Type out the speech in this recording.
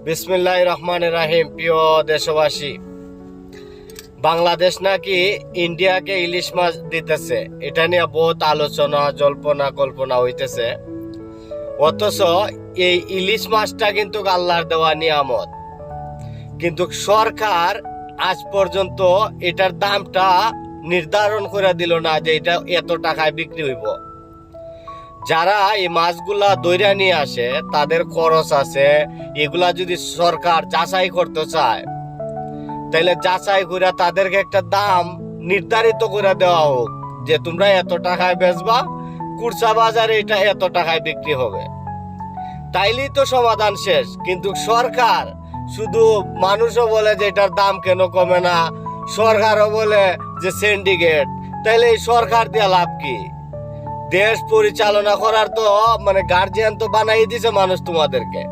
বিসমিল্লাহির রহমানির রহিম। প্রিয় দেশবাসী, বাংলাদেশ নাকি ইন্ডিয়াকে ইলিশ মাছ দিতেছে, এটা নিয়ে বহুত আলোচনা জল্পনা কল্পনা হইতেছে। অথচ এই ইলিশ মাছটা কিন্তু আল্লাহর দেওয়া নিয়ামত, কিন্তু সরকার আজ পর্যন্ত এটার দামটা নির্ধারণ করে দিল না যে এটা এত টাকায় বিক্রি হইব। যারা এই মাছগুলা দইরা নিয়ে আসে তাদের খরচ আছে, এগুলা যদি সরকার যাচাই করতে চায় তাহলে যাচাই করে তাদেরকে একটা দাম নির্ধারিত করে দেওয়া হোক যে তোমরা এত টাকায় বেচবা, কুরসা বাজারে এটা এত টাকায় বিক্রি হবে, তাইলেই তো সমাধান শেষ। কিন্তু সরকার শুধু মানুষও বলে যে এটার দাম কেন কমে না, সরকারও বলে যে সিন্ডিকেট। তাইলে এই সরকার দিয়ে লাভ কি? দেশ পরিচালনা করার তো গার্জিয়ান তো বানাই দিছে মানুষ তোমাদেরকে।